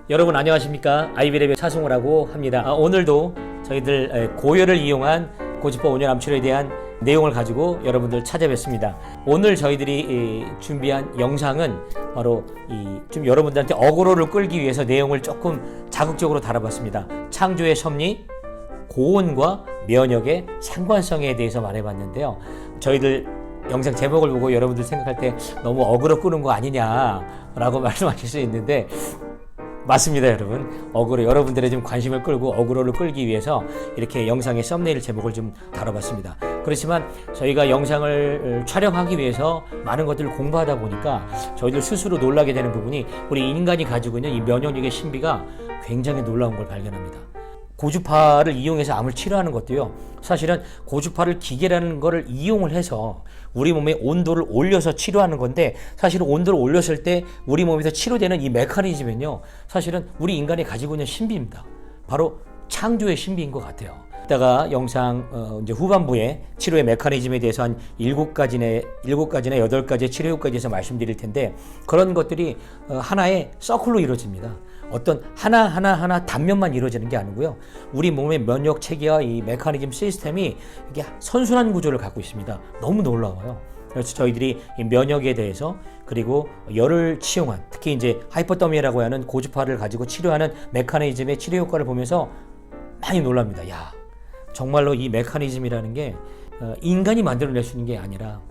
여러분 안녕하십니까? 아이비랩의 차승호라고 합니다. 오늘도 저희들 고열을 이용한 고주파 온열 치료에 대한 내용을 가지고 여러분들 찾아뵙습니다. 오늘 저희들이 준비한 영상은 바로 좀 여러분들한테 어그로를 끌기 위해서 내용을 조금 자극적으로 다뤄봤습니다. 창조의 섭리, 고온과 면역의 상관성에 대해서 말해봤는데요. 저희들 영상 제목을 보고 여러분들 생각할 때 너무 어그로 끄는 거 아니냐라고 말씀하실 수 있는데 맞습니다, 여러분. 여러분들의 좀 관심을 끌고 어그로를 끌기 위해서 이렇게 영상의 썸네일 제목을 좀 다뤄봤습니다. 그렇지만 저희가 영상을 촬영하기 위해서 많은 것들을 공부하다 보니까 저희들 스스로 놀라게 되는 부분이 우리 인간이 가지고 있는 이 면역력의 신비가 굉장히 놀라운 걸 발견합니다. 고주파를 이용해서 암을 치료하는 것도요, 사실은 고주파를 기계라는 거를 이용을 해서 우리 몸의 온도를 올려서 치료하는 건데, 사실은 온도를 올렸을 때 우리 몸에서 치료되는 이 메커니즘은요, 사실은 우리 인간이 가지고 있는 신비입니다. 바로 창조의 신비인 것 같아요. 이따가 영상 이제 후반부에 치료의 메커니즘에 대해서 한 7가지나 8가지의 치료 효과에 대해서 말씀드릴 텐데, 그런 것들이 하나의 서클로 이루어집니다. 어떤 하나 단면만 이루어지는 게 아니고요. 우리 몸의 면역 체계와 이 메커니즘 시스템이 이게 선순환 구조를 갖고 있습니다. 너무 놀라워요. 그래서 저희들이 이 면역에 대해서, 그리고 열을 치용한, 특히 이제 하이퍼더미라고 하는 고주파를 가지고 치료하는 메커니즘의 치료 효과를 보면서 많이 놀랍니다. 야, 정말로 이 메커니즘이라는 게 인간이 만들어낼 수 있는 게 아니라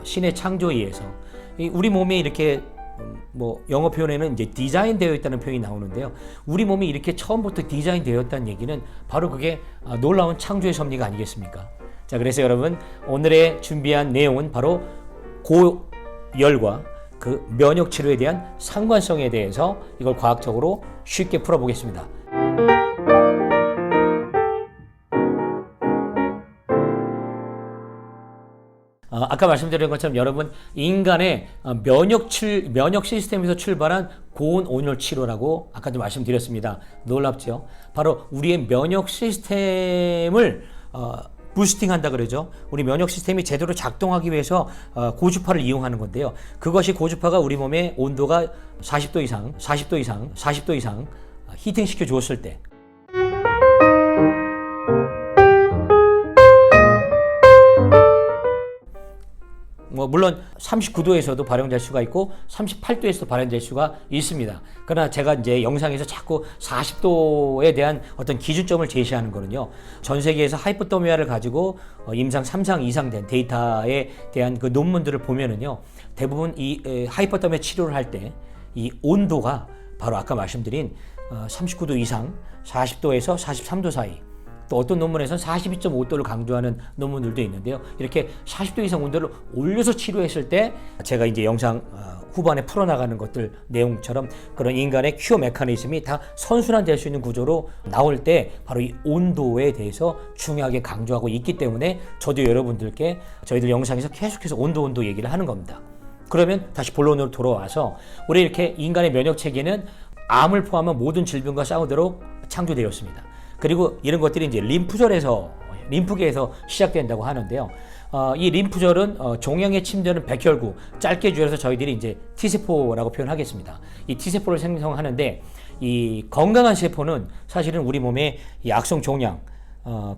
신의 창조에 의해서 우리 몸이 이렇게 영어 표현에는 이제 디자인되어 있다는 표현이 나오는데요. 우리 몸이 이렇게 처음부터 디자인되어 있다는 얘기는 바로 그게 놀라운 창조의 섭리가 아니겠습니까? 자, 그래서 여러분, 오늘의 준비한 내용은 바로 고열과 그 면역 치료에 대한 상관성에 대해서 이걸 과학적으로 쉽게 풀어보겠습니다. 아까 말씀드린 것처럼 여러분, 인간의 면역 시스템에서 출발한 고온 온열 치료라고 아까도 말씀드렸습니다. 놀랍죠? 바로 우리의 면역 시스템을 부스팅한다 그러죠. 우리 면역 시스템이 제대로 작동하기 위해서 고주파를 이용하는 건데요. 그것이 고주파가 우리 몸의 온도가 40도 이상 히팅시켜 주었을 때, 물론 39도에서도 발현될 수가 있고 38도에서도 발현될 수가 있습니다. 그러나 제가 이제 영상에서 자꾸 40도에 대한 어떤 기준점을 제시하는 거는요, 전 세계에서 하이퍼더미아를 가지고 임상 3상 이상 된 데이터에 대한 그 논문들을 보면은요, 대부분 이 하이퍼더미아 치료를 할 때 이 온도가 바로 아까 말씀드린 39도 이상 40도에서 43도 사이, 또 어떤 논문에서는 42.5도를 강조하는 논문들도 있는데요. 이렇게 40도 이상 온도를 올려서 치료했을 때 제가 이제 영상 후반에 풀어나가는 것들 내용처럼 그런 인간의 큐어 메커니즘이 다 선순환될 수 있는 구조로 나올 때 바로 이 온도에 대해서 중요하게 강조하고 있기 때문에 저도 여러분들께 저희들 영상에서 계속해서 온도 얘기를 하는 겁니다. 그러면 다시 본론으로 돌아와서 우리 이렇게 인간의 면역 체계는 암을 포함한 모든 질병과 싸우도록 창조되었습니다. 그리고 이런 것들이 이제 림프계에서 시작된다고 하는데요. 이 림프절은 종양에 침투하는 백혈구, 짧게 줄여서 저희들이 이제 T세포라고 표현하겠습니다. 이 T세포를 생성하는데, 이 건강한 세포는 사실은 우리 몸의 이 악성 종양,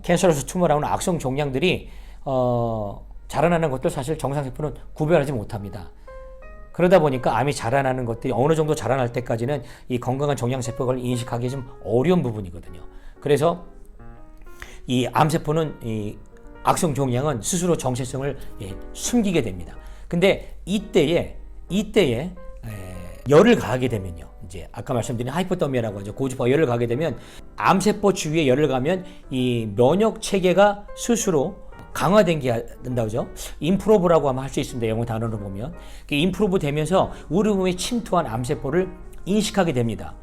캔서러스 투머라고 하는 악성 종양들이 자라나는 것들 사실 정상세포는 구별하지 못합니다. 그러다 보니까 암이 자라나는 것들이 어느 정도 자라날 때까지는 이 건강한 종양세포를 인식하기 좀 어려운 부분이거든요. 그래서 이 암세포는, 이 악성 종양은 스스로 정체성을 숨기게 됩니다. 근데 이때에 열을 가하게 되면요, 이제 아까 말씀드린 하이퍼더미아라고 하죠. 고주파 열을 가게 되면, 암세포 주위에 열을 가면 이 면역 체계가 스스로 강화된 게 된다고 하죠. 임프로브라고 하면 할 수 있습니다. 영어 단어로 보면. 임프로브 되면서 우리 몸에 침투한 암세포를 인식하게 됩니다.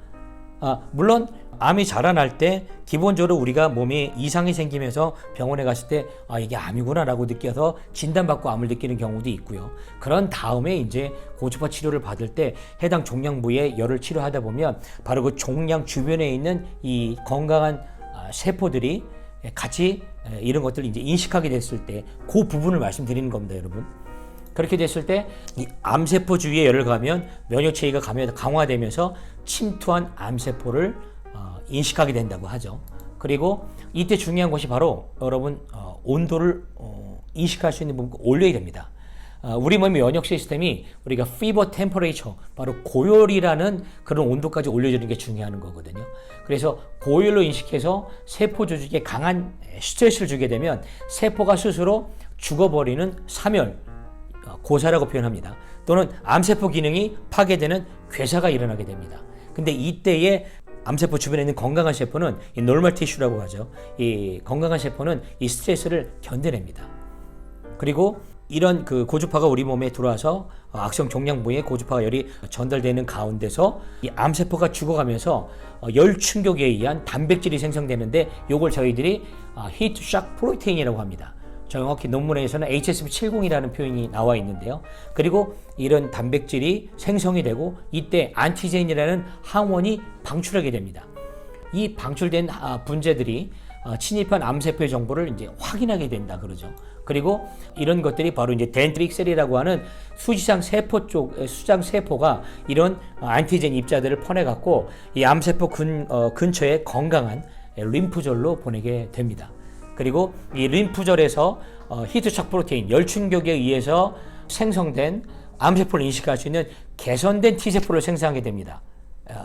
물론 암이 자라날 때 기본적으로 우리가 몸에 이상이 생기면서 병원에 갔을 때 이게 암이구나 라고 느껴서 진단받고 암을 느끼는 경우도 있고요. 그런 다음에 이제 고주파 치료를 받을 때 해당 종양 부위에 열을 치료하다 보면 바로 그 종양 주변에 있는 이 건강한 세포들이 같이 이런 것들을 이제 인식하게 됐을 때 그 부분을 말씀드리는 겁니다, 여러분. 그렇게 됐을 때 이 암세포 주위에 열을 가하면 면역 체계가 강화되면서 침투한 암세포를 인식하게 된다고 하죠. 그리고 이때 중요한 것이 바로 여러분 온도를 인식할 수 있는 부분 올려야 됩니다. 우리 몸의 면역 시스템이 우리가 fever temperature, 바로 고열이라는 그런 온도까지 올려주는 게 중요한 거거든요. 그래서 고열로 인식해서 세포 조직에 강한 스트레스를 주게 되면 세포가 스스로 죽어버리는 사멸, 고사라고 표현합니다. 또는 암세포 기능이 파괴되는 괴사가 일어나게 됩니다. 근데 이때에 암세포 주변에 있는 건강한 세포는 이 노멀 티슈라고 하죠. 이 건강한 세포는 이 스트레스를 견뎌냅니다. 그리고 이런 그 고주파가 우리 몸에 들어와서 악성 종양 부위에 고주파가 열이 전달되는 가운데서 이 암세포가 죽어가면서 열 충격에 의한 단백질이 생성되는데 이걸 저희들이 히트 샥 프로테인이라고 합니다. 정확히 논문에서는 HSP70이라는 표현이 나와 있는데요. 그리고 이런 단백질이 생성이 되고 이때 안티젠이라는 항원이 방출하게 됩니다. 이 방출된 분재들이 침입한 암세포의 정보를 이제 확인하게 된다 그러죠. 그리고 이런 것들이 바로 이제 덴트릭 셀이라고 하는 수지상 세포가 이런 안티젠 입자들을 퍼내 갖고 이 암세포 근처에 건강한 림프절로 보내게 됩니다. 그리고 이 림프절에서 히트샥 프로테인, 열충격에 의해서 생성된 암세포를 인식할 수 있는 개선된 T세포를 생성하게 됩니다.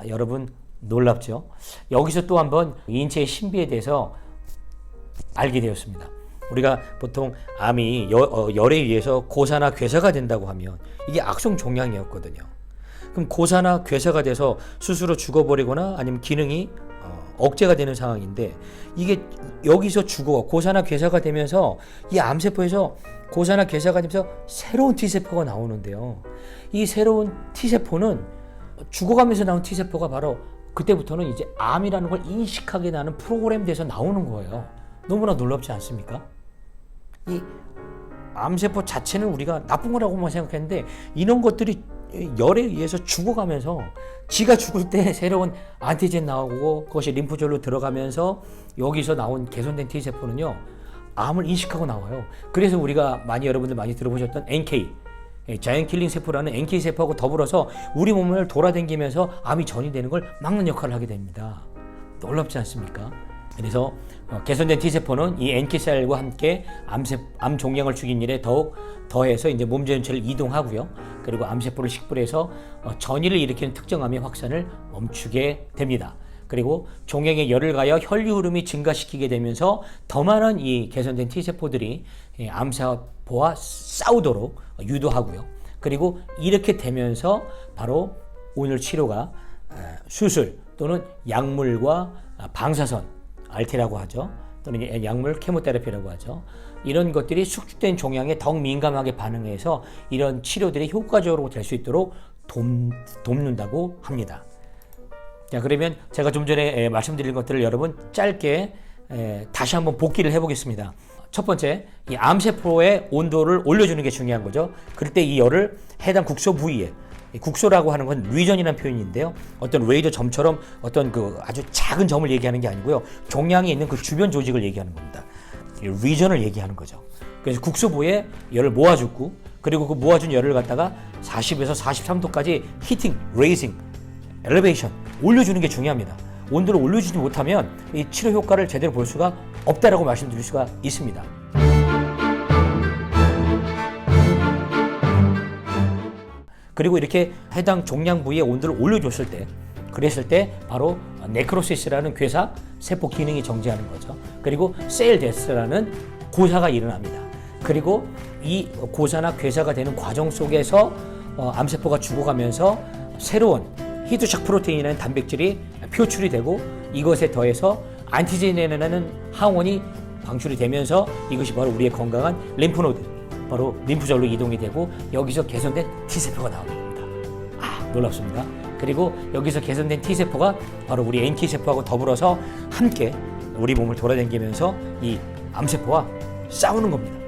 여러분 놀랍죠? 여기서 또 한번 인체의 신비에 대해서 알게 되었습니다. 우리가 보통 암이 열에 의해서 고사나 괴사가 된다고 하면 이게 악성 종양이었거든요. 그럼 고사나 괴사가 돼서 스스로 죽어버리거나 아니면 기능이 억제가 되는 상황인데 이게 여기서 고사나 괴사가 되면서 이 암세포에서 고사나 괴사가 되면서 새로운 T세포가 나오는데요. 이 새로운 T세포는 죽어가면서 나온 T세포가 바로 그때부터는 이제 암이라는 걸 인식하게 나는 프로그램 돼서 나오는 거예요. 너무나 놀랍지 않습니까? 이 암세포 자체는 우리가 나쁜 거라고만 생각했는데 이런 것들이 열에 의해서 죽어가면서 지가 죽을 때 새로운 안티젠 나오고 그것이 림프절로 들어가면서 여기서 나온 개선된 T세포는요 암을 인식하고 나와요. 그래서 우리가 여러분들 많이 들어보셨던 NK, 자이언 킬링 세포라는 NK 세포하고 더불어서 우리 몸을 돌아다니면서 암이 전이되는 걸 막는 역할을 하게 됩니다. 놀랍지 않습니까? 그래서 개선된 T세포는 이 NK셀과 함께 암 종양을 죽인 일에 더해서 이제 몸 전체를 이동하고요. 그리고 암세포를 식불해서 전이를 일으키는 특정암의 확산을 멈추게 됩니다. 그리고 종양에 열을 가하여 혈류 흐름이 증가시키게 되면서 더 많은 이 개선된 T세포들이 암세포와 싸우도록 유도하고요. 그리고 이렇게 되면서 바로 오늘 치료가 수술 또는 약물과 방사선, RT라고 하죠. 또는 약물 케모테라피라고 하죠. 이런 것들이 숙주된 종양에 더욱 민감하게 반응해서 이런 치료들이 효과적으로 될 수 있도록 돕는다고 합니다. 자, 그러면 제가 좀 전에 말씀드린 것들을 여러분 짧게 다시 한번 복기를 해보겠습니다. 첫 번째, 이 암세포의 온도를 올려주는 게 중요한 거죠. 그럴 때 이 열을 해당 국소 부위에, 국소라고 하는 건 리전이라는 표현인데요. 어떤 레이저 점처럼 어떤 그 아주 작은 점을 얘기하는 게 아니고요. 종양이 있는 그 주변 조직을 얘기하는 겁니다. 리전을 얘기하는 거죠. 그래서 국소부에 열을 모아주고 그리고 그 모아준 열을 갖다가 40에서 43도까지 히팅, 레이징, 엘리베이션 올려주는 게 중요합니다. 온도를 올려주지 못하면 이 치료 효과를 제대로 볼 수가 없다라고 말씀드릴 수가 있습니다. 그리고 이렇게 해당 종양 부위의 온도를 올려줬을 때, 그랬을 때 바로 네크로시스라는 괴사, 세포 기능이 정지하는 거죠. 그리고 셀 데스라는 고사가 일어납니다. 그리고 이 고사나 괴사가 되는 과정 속에서 암세포가 죽어가면서 새로운 히트샥 프로테인이라는 단백질이 표출이 되고 이것에 더해서 안티젠이라는 항원이 방출이 되면서 이것이 바로 우리의 건강한 림프노드, 바로 림프절로 이동이 되고 여기서 개선된 T세포가 나오는 겁니다. 놀랍습니다. 그리고 여기서 개선된 T세포가 바로 우리 NK세포하고 더불어서 함께 우리 몸을 돌아다니면서 이 암세포와 싸우는 겁니다.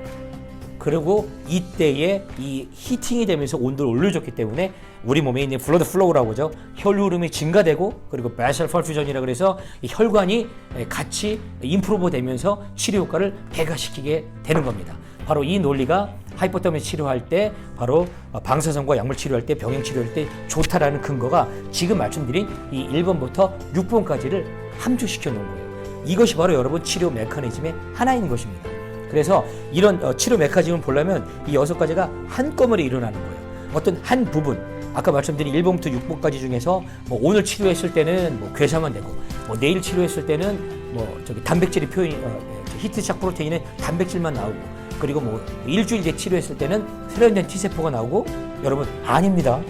그리고 이때에 이 히팅이 되면서 온도를 올려줬기 때문에 우리 몸에 있는 블러드 플로우라고 하죠. 혈류 흐름이 증가되고 그리고 베셀 퍼퓨전이라 그래서 이 혈관이 같이 임프로브 되면서 치료 효과를 배가시키게 되는 겁니다. 바로 이 논리가 하이포터미아 치료할 때 바로 방사선과 약물 치료할 때 병행 치료할 때 좋다라는 근거가 지금 말씀드린 이 1번부터 6번까지를 함축시켜 놓은 거예요. 이것이 바로 여러분 치료 메커니즘의 하나인 것입니다. 그래서 이런 치료 메커니즘을 보려면 이 6가지가 한꺼번에 일어나는 거예요. 어떤 한 부분, 아까 말씀드린 1번부터 6번까지 중에서 뭐 오늘 치료했을 때는 뭐 괴사만 되고, 뭐 내일 치료했을 때는 뭐 단백질이 표현이 히트샥 프로테인은 단백질만 나오고, 그리고 뭐 일주일 뒤에 치료했을 때는 세련된 T세포가 나오고, 여러분 아닙니다.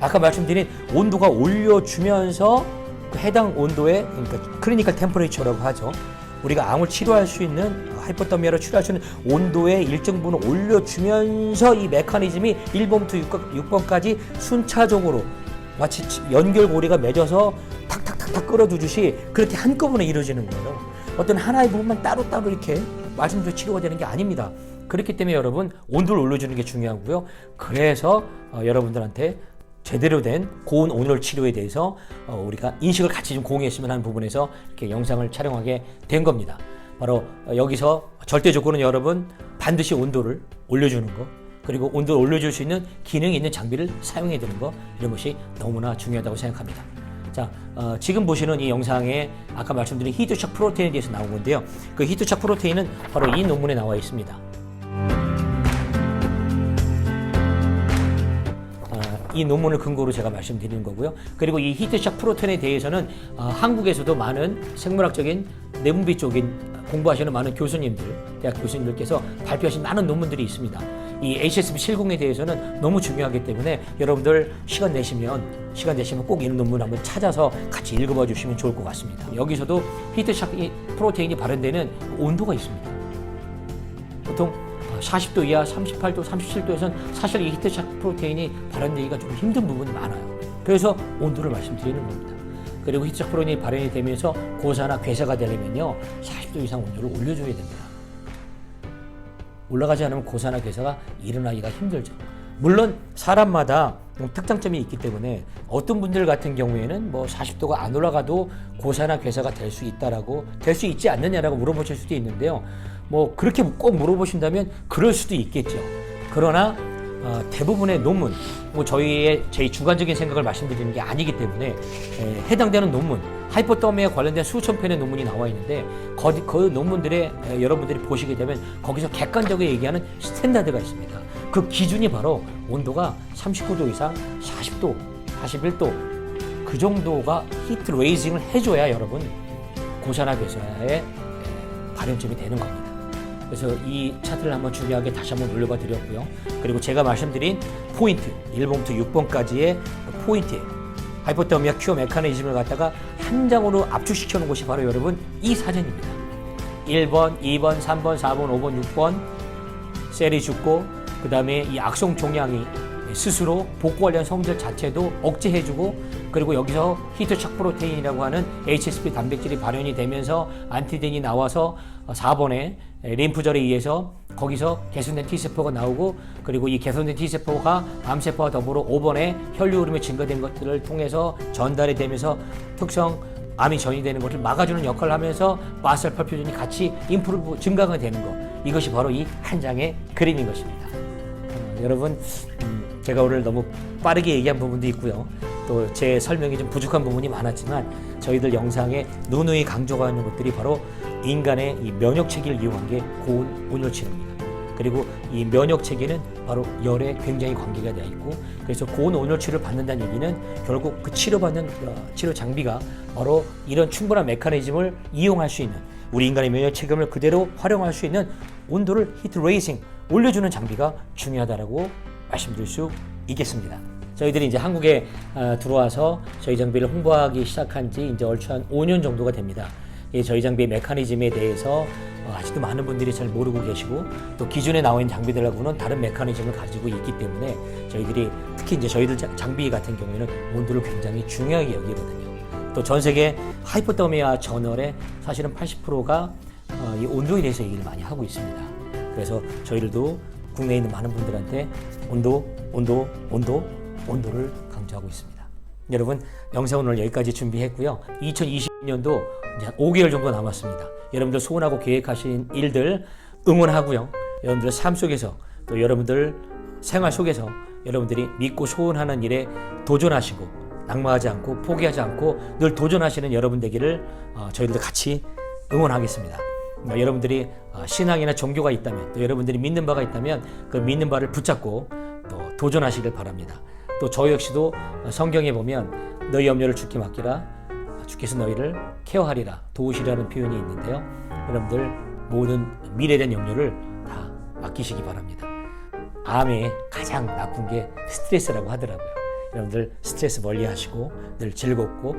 아까 말씀드린 온도가 올려주면서 그 해당 온도에, 그러니까 클리니컬 템퍼레이처라고 하죠. 우리가 암을 치료할 수 있는, 하이포터미아로 치료할 수 있는 온도의 일정 부분 올려주면서 이 메커니즘이 1번부터 6번까지 순차적으로 마치 연결고리가 맺어서 탁탁탁탁 끌어두듯이 그렇게 한꺼번에 이루어지는 거예요. 어떤 하나의 부분만 따로따로 이렇게 말씀드린 치료가 되는 게 아닙니다. 그렇기 때문에 여러분 온도를 올려주는 게 중요하고요. 그래서 여러분들한테 제대로 된 고온 온열 치료에 대해서 우리가 인식을 같이 좀 공유했으면 하는 부분에서 이렇게 영상을 촬영하게 된 겁니다. 바로 여기서 절대적으로는 여러분 반드시 온도를 올려주는 거, 그리고 온도를 올려줄 수 있는 기능이 있는 장비를 사용해야 되는 거, 이런 것이 너무나 중요하다고 생각합니다. 자, 지금 보시는 이 영상에 아까 말씀드린 히트샥 프로테인에 대해서 나온 건데요. 그 히트샥 프로테인은 바로 이 논문에 나와 있습니다. 이 논문을 근거로 제가 말씀드리는 거고요. 그리고 이 히트샥 프로테인에 대해서는 한국에서도 많은 생물학적인 내분비 쪽인 공부하시는 많은 교수님들, 대학 교수님들께서 발표하신 많은 논문들이 있습니다. 이 HSP70에 대해서는 너무 중요하기 때문에 여러분들 시간 내시면 꼭 이 논문 한번 찾아서 같이 읽어봐 주시면 좋을 것 같습니다. 여기서도 히트샥 프로테인이 발현되는 온도가 있습니다. 보통 40도 이하, 38도, 37도에서는 사실 이 히트샥 프로테인이 발현되기가 좀 힘든 부분이 많아요. 그래서 온도를 말씀드리는 겁니다. 그리고 히트샥 프로테인이 발현이 되면서 고사나 괴사가 되려면요 40도 이상 온도를 올려줘야 됩니다. 올라가지 않으면 고사나 괴사가 일어나기가 힘들죠. 물론 사람마다 특장점이 있기 때문에 어떤 분들 같은 경우에는 뭐 40도가 안 올라가도 고사나 괴사가 될 수 있다라고, 될 수 있지 않느냐라고 물어보실 수도 있는데요. 뭐 그렇게 꼭 물어보신다면 그럴 수도 있겠죠. 그러나 대부분의 논문, 뭐 제 주관적인 생각을 말씀드리는 게 아니기 때문에 해당되는 논문, 하이포터미아 관련된 수천 편의 논문이 나와 있는데 그 논문들에 여러분들이 보시게 되면 거기서 객관적으로 얘기하는 스탠다드가 있습니다. 그 기준이 바로 온도가 39도 이상, 40도, 41도 그 정도가 히트 레이징을 해줘야 여러분 고산화 괴사의 발현점이 되는 겁니다. 그래서 이 차트를 한번 중요하게 다시 한번 올려봐 드렸고요. 그리고 제가 말씀드린 포인트, 1번부터 6번까지의 포인트예요. 하이포터미아 큐어 메커니즘을 갖다가 한 장으로 압축시켜 놓은 것이 바로 여러분 이 사진입니다. 1번, 2번, 3번, 4번, 5번, 6번 셀이 죽고, 그 다음에 이 악성 종양이 스스로 복구 관련 성질 자체도 억제해주고, 그리고 여기서 히트샥 프로테인이라고 하는 HSP 단백질이 발현이 되면서 안티겐이 나와서 4번에 림프절에 의해서 거기서 개선된 T세포가 나오고, 그리고 이 개선된 T세포가 암세포와 더불어 5번에 혈류 흐름이 증가된 것들을 통해서 전달이 되면서 특성 암이 전이되는 것을 막아주는 역할을 하면서 바셀 퍼퓨전이 같이 인프루브 증가가 되는 것, 이것이 바로 이 한 장의 그림인 것입니다. 여러분, 제가 오늘 너무 빠르게 얘기한 부분도 있고요. 또 제 설명이 좀 부족한 부분이 많았지만 저희들 영상에 누누이 강조가 있는 것들이 바로 인간의 이 면역 체계를 이용한 게 고온 온열 치료입니다. 그리고 이 면역 체계는 바로 열에 굉장히 관계가 되어 있고, 그래서 고온 온열 치료를 받는다는 얘기는 결국 그 치료받는 치료 장비가 바로 이런 충분한 메커니즘을 이용할 수 있는, 우리 인간의 면역 체계를 그대로 활용할 수 있는 온도를 히트 레이징 올려주는 장비가 중요하다라고 말씀드릴 수 있겠습니다. 저희들이 이제 한국에 들어와서 저희 장비를 홍보하기 시작한 지 이제 얼추 한 5년 정도가 됩니다. 저희 장비의 메커니즘에 대해서 아직도 많은 분들이 잘 모르고 계시고, 또 기존에 나와 있는 장비들하고는 다른 메커니즘을 가지고 있기 때문에 저희들이 특히 이제 저희들 장비 같은 경우에는 온도를 굉장히 중요하게 여기거든요. 또 전 세계 하이포터미아 저널의 사실은 80%가 이 온도에 대해서 얘기를 많이 하고 있습니다. 그래서 저희들도 국내에 있는 많은 분들한테 온도를 강조하고 있습니다. 여러분, 영상 오늘 여기까지 준비했고요. 2020년도 이제 한 5개월 정도 남았습니다. 여러분들 소원하고 계획하신 일들 응원하고요. 여러분들의 삶 속에서 또 여러분들 생활 속에서 여러분들이 믿고 소원하는 일에 도전하시고 낙마하지 않고 포기하지 않고 늘 도전하시는 여러분 되기를 저희들도 같이 응원하겠습니다. 여러분들이 신앙이나 종교가 있다면 또 여러분들이 믿는 바가 있다면 그 믿는 바를 붙잡고 또 도전하시길 바랍니다. 또 저 역시도 성경에 보면 너희 염려를 주께 맡기라 주께서 너희를 케어하리라 도우시라는 표현이 있는데요. 여러분들 모든 미래에 대한 염려를 다 맡기시기 바랍니다. 암에 가장 나쁜 게 스트레스라고 하더라고요. 여러분들 스트레스 멀리 하시고 늘 즐겁고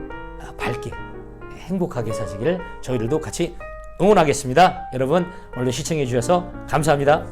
밝게 행복하게 사시기를 저희들도 같이 응원하겠습니다. 여러분 오늘도 시청해 주셔서 감사합니다.